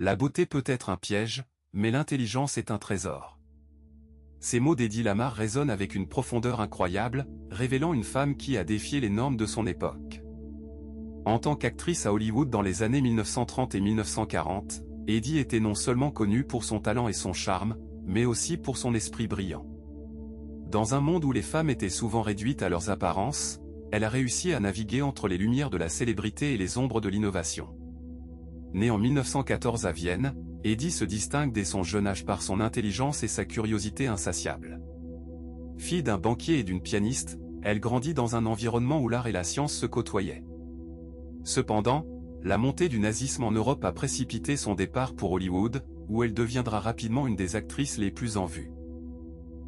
La beauté peut être un piège, mais l'intelligence est un trésor. Ces mots d'Eddie Lamar résonnent avec une profondeur incroyable, révélant une femme qui a défié les normes de son époque. En tant qu'actrice à Hollywood dans les années 1930 et 1940, Eddie était non seulement connue pour son talent et son charme, mais aussi pour son esprit brillant. Dans un monde où les femmes étaient souvent réduites à leurs apparences, elle a réussi à naviguer entre les lumières de la célébrité et les ombres de l'innovation. Née en 1914 à Vienne, Eddie se distingue dès son jeune âge par son intelligence et sa curiosité insatiable. Fille d'un banquier et d'une pianiste, elle grandit dans un environnement où l'art et la science se côtoyaient. Cependant, la montée du nazisme en Europe a précipité son départ pour Hollywood, où elle deviendra rapidement une des actrices les plus en vue.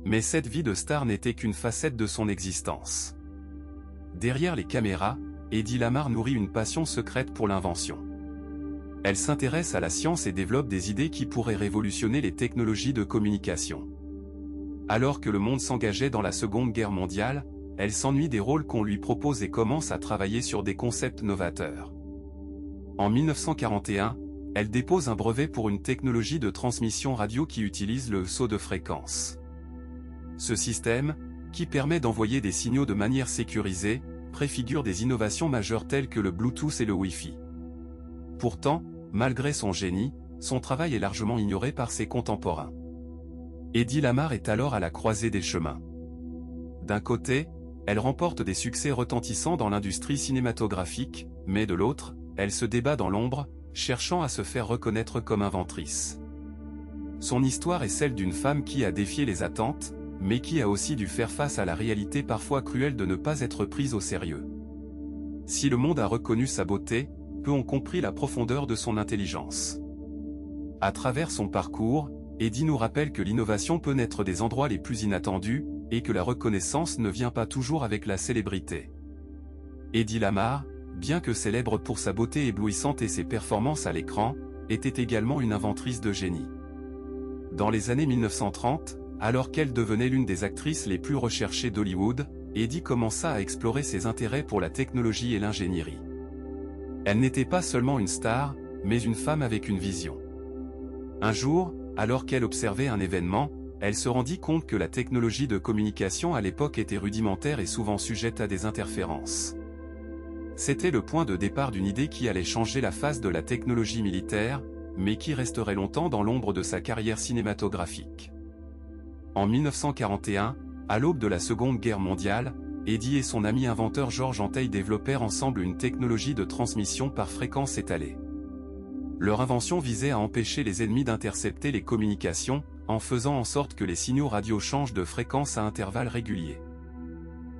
Mais cette vie de star n'était qu'une facette de son existence. Derrière les caméras, Eddie Lamar nourrit une passion secrète pour l'invention. Elle s'intéresse à la science et développe des idées qui pourraient révolutionner les technologies de communication. Alors que le monde s'engageait dans la Seconde Guerre mondiale, elle s'ennuie des rôles qu'on lui propose et commence à travailler sur des concepts novateurs. En 1941, elle dépose un brevet pour une technologie de transmission radio qui utilise le saut de fréquence. Ce système, qui permet d'envoyer des signaux de manière sécurisée, préfigure des innovations majeures telles que le Bluetooth et le Wi-Fi. Pourtant, malgré son génie, son travail est largement ignoré par ses contemporains. Eddie Lamar est alors à la croisée des chemins. D'un côté, elle remporte des succès retentissants dans l'industrie cinématographique, mais de l'autre, elle se débat dans l'ombre, cherchant à se faire reconnaître comme inventrice. Son histoire est celle d'une femme qui a défié les attentes, mais qui a aussi dû faire face à la réalité parfois cruelle de ne pas être prise au sérieux. Si le monde a reconnu sa beauté, peu ont compris la profondeur de son intelligence. À travers son parcours, Eddie nous rappelle que l'innovation peut naître des endroits les plus inattendus, et que la reconnaissance ne vient pas toujours avec la célébrité. Eddie Lamar, bien que célèbre pour sa beauté éblouissante et ses performances à l'écran, était également une inventrice de génie. Dans les années 1930, alors qu'elle devenait l'une des actrices les plus recherchées d'Hollywood, Eddie commença à explorer ses intérêts pour la technologie et l'ingénierie. Elle n'était pas seulement une star, mais une femme avec une vision. Un jour, alors qu'elle observait un événement, elle se rendit compte que la technologie de communication à l'époque était rudimentaire et souvent sujette à des interférences. C'était le point de départ d'une idée qui allait changer la face de la technologie militaire, mais qui resterait longtemps dans l'ombre de sa carrière cinématographique. En 1941, à l'aube de la Seconde Guerre mondiale, Eddie et son ami inventeur George Antheil développèrent ensemble une technologie de transmission par fréquence étalée. Leur invention visait à empêcher les ennemis d'intercepter les communications, en faisant en sorte que les signaux radio changent de fréquence à intervalles réguliers.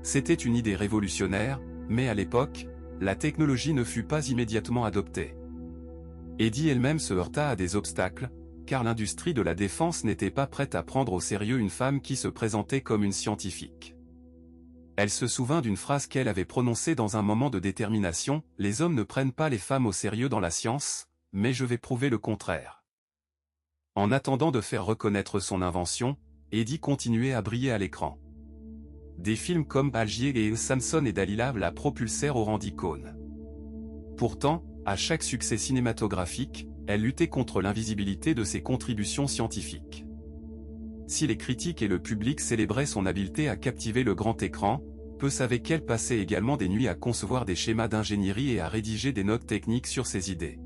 C'était une idée révolutionnaire, mais à l'époque, la technologie ne fut pas immédiatement adoptée. Eddie elle-même se heurta à des obstacles, car l'industrie de la défense n'était pas prête à prendre au sérieux une femme qui se présentait comme une scientifique. Elle se souvint d'une phrase qu'elle avait prononcée dans un moment de détermination, « Les hommes ne prennent pas les femmes au sérieux dans la science, mais je vais prouver le contraire. » En attendant de faire reconnaître son invention, Eddie continuait à briller à l'écran. Des films comme Algier et Samson et Dalila la propulsèrent au rang d'icône. Pourtant, à chaque succès cinématographique, elle luttait contre l'invisibilité de ses contributions scientifiques. Si les critiques et le public célébraient son habileté à captiver le grand écran, peu savaient qu'elle passait également des nuits à concevoir des schémas d'ingénierie et à rédiger des notes techniques sur ses idées.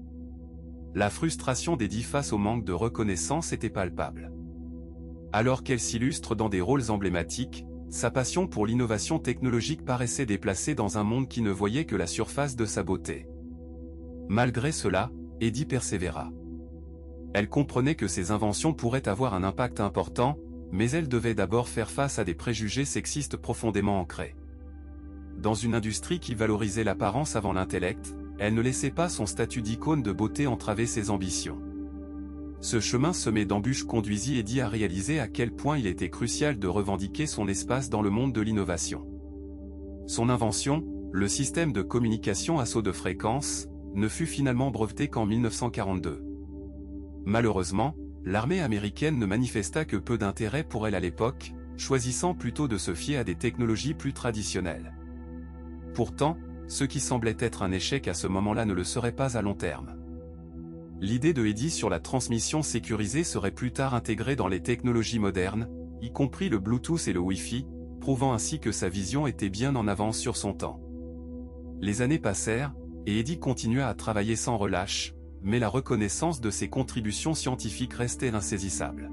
La frustration d'Eddie face au manque de reconnaissance était palpable. Alors qu'elle s'illustre dans des rôles emblématiques, sa passion pour l'innovation technologique paraissait déplacée dans un monde qui ne voyait que la surface de sa beauté. Malgré cela, Eddie persévéra. Elle comprenait que ses inventions pourraient avoir un impact important, mais elle devait d'abord faire face à des préjugés sexistes profondément ancrés. Dans une industrie qui valorisait l'apparence avant l'intellect, elle ne laissait pas son statut d'icône de beauté entraver ses ambitions. Ce chemin semé d'embûches conduisit Eddie à réaliser à quel point il était crucial de revendiquer son espace dans le monde de l'innovation. Son invention, le système de communication à saut de fréquence, ne fut finalement breveté qu'en 1942. Malheureusement, l'armée américaine ne manifesta que peu d'intérêt pour elle à l'époque, choisissant plutôt de se fier à des technologies plus traditionnelles. Pourtant, ce qui semblait être un échec à ce moment-là ne le serait pas à long terme. L'idée de Eddy sur la transmission sécurisée serait plus tard intégrée dans les technologies modernes, y compris le Bluetooth et le Wi-Fi, prouvant ainsi que sa vision était bien en avance sur son temps. Les années passèrent, et Eddy continua à travailler sans relâche, mais la reconnaissance de ses contributions scientifiques restait insaisissable.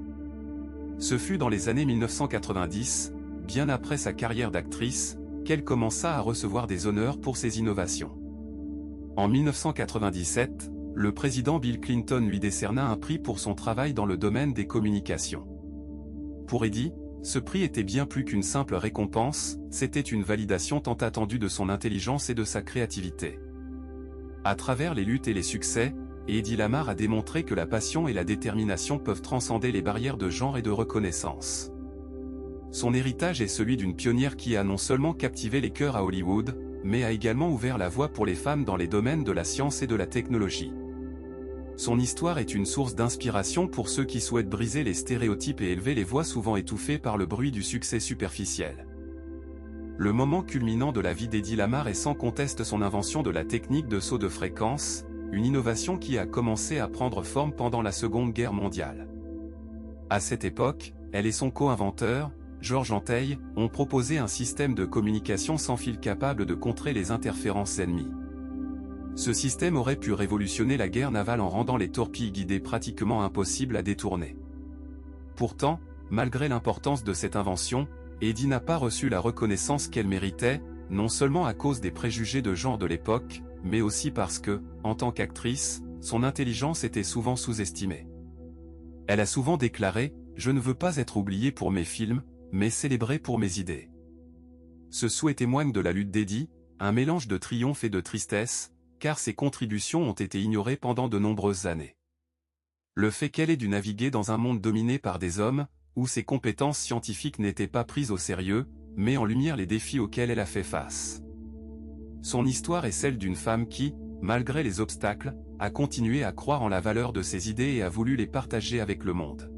Ce fut dans les années 1990, bien après sa carrière d'actrice, qu'elle commença à recevoir des honneurs pour ses innovations. En 1997, le président Bill Clinton lui décerna un prix pour son travail dans le domaine des communications. Pour Eddy, ce prix était bien plus qu'une simple récompense, c'était une validation tant attendue de son intelligence et de sa créativité. À travers les luttes et les succès, Eddy Lamar a démontré que la passion et la détermination peuvent transcender les barrières de genre et de reconnaissance. Son héritage est celui d'une pionnière qui a non seulement captivé les cœurs à Hollywood, mais a également ouvert la voie pour les femmes dans les domaines de la science et de la technologie. Son histoire est une source d'inspiration pour ceux qui souhaitent briser les stéréotypes et élever les voix souvent étouffées par le bruit du succès superficiel. Le moment culminant de la vie d'Eddy Lamar est sans conteste son invention de la technique de saut de fréquence, une innovation qui a commencé à prendre forme pendant la Seconde Guerre mondiale. À cette époque, elle et son co-inventeur, Georges Antheil, ont proposé un système de communication sans fil capable de contrer les interférences ennemies. Ce système aurait pu révolutionner la guerre navale en rendant les torpilles guidées pratiquement impossibles à détourner. Pourtant, malgré l'importance de cette invention, Eddy n'a pas reçu la reconnaissance qu'elle méritait, non seulement à cause des préjugés de genre de l'époque, mais aussi parce que, en tant qu'actrice, son intelligence était souvent sous-estimée. Elle a souvent déclaré « Je ne veux pas être oubliée pour mes films, mais célébrée pour mes idées ». Ce souhait témoigne de la lutte d'Eddy, un mélange de triomphe et de tristesse, car ses contributions ont été ignorées pendant de nombreuses années. Le fait qu'elle ait dû naviguer dans un monde dominé par des hommes, où ses compétences scientifiques n'étaient pas prises au sérieux, met en lumière les défis auxquels elle a fait face. Son histoire est celle d'une femme qui, malgré les obstacles, a continué à croire en la valeur de ses idées et a voulu les partager avec le monde.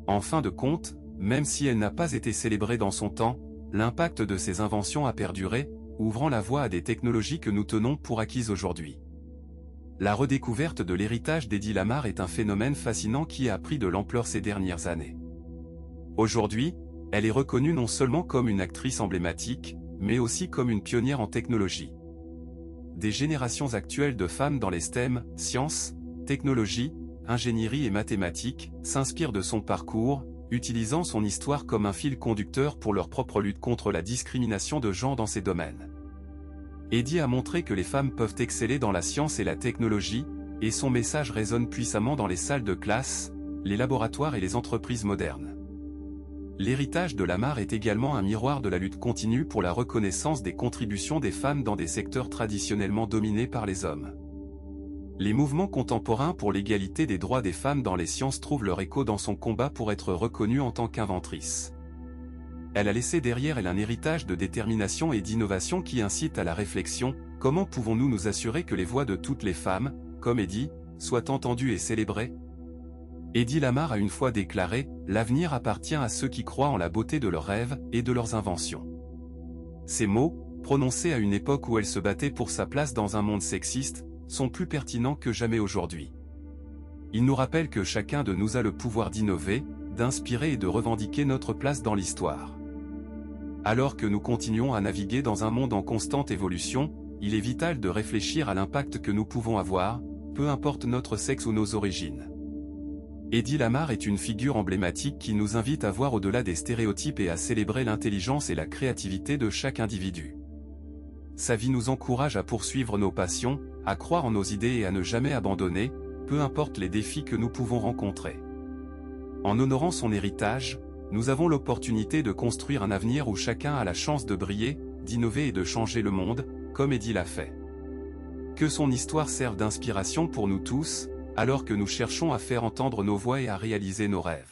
En fin de compte, même si elle n'a pas été célébrée dans son temps, l'impact de ses inventions a perduré, ouvrant la voie à des technologies que nous tenons pour acquises aujourd'hui. La redécouverte de l'héritage d'Eddy Lamar est un phénomène fascinant qui a pris de l'ampleur ces dernières années. Aujourd'hui, elle est reconnue non seulement comme une actrice emblématique, mais aussi comme une pionnière en technologie. Des générations actuelles de femmes dans les STEM, sciences, technologie, ingénierie et mathématiques, s'inspirent de son parcours, utilisant son histoire comme un fil conducteur pour leur propre lutte contre la discrimination de genre dans ces domaines. Eddy a montré que les femmes peuvent exceller dans la science et la technologie, et son message résonne puissamment dans les salles de classe, les laboratoires et les entreprises modernes. L'héritage de Lamar est également un miroir de la lutte continue pour la reconnaissance des contributions des femmes dans des secteurs traditionnellement dominés par les hommes. Les mouvements contemporains pour l'égalité des droits des femmes dans les sciences trouvent leur écho dans son combat pour être reconnue en tant qu'inventrice. Elle a laissé derrière elle un héritage de détermination et d'innovation qui incite à la réflexion. Comment pouvons-nous nous assurer que les voix de toutes les femmes, comme Eddy, soient entendues et célébrées ? Eddy Lamar a une fois déclaré « L'avenir appartient à ceux qui croient en la beauté de leurs rêves et de leurs inventions ». Ces mots, prononcés à une époque où elle se battait pour sa place dans un monde sexiste, sont plus pertinents que jamais aujourd'hui. Ils nous rappellent que chacun de nous a le pouvoir d'innover, d'inspirer et de revendiquer notre place dans l'histoire. Alors que nous continuons à naviguer dans un monde en constante évolution, il est vital de réfléchir à l'impact que nous pouvons avoir, peu importe notre sexe ou nos origines. Eddy Lamar est une figure emblématique qui nous invite à voir au-delà des stéréotypes et à célébrer l'intelligence et la créativité de chaque individu. Sa vie nous encourage à poursuivre nos passions, à croire en nos idées et à ne jamais abandonner, peu importe les défis que nous pouvons rencontrer. En honorant son héritage, nous avons l'opportunité de construire un avenir où chacun a la chance de briller, d'innover et de changer le monde, comme Eddy l'a fait. Que son histoire serve d'inspiration pour nous tous, alors que nous cherchons à faire entendre nos voix et à réaliser nos rêves.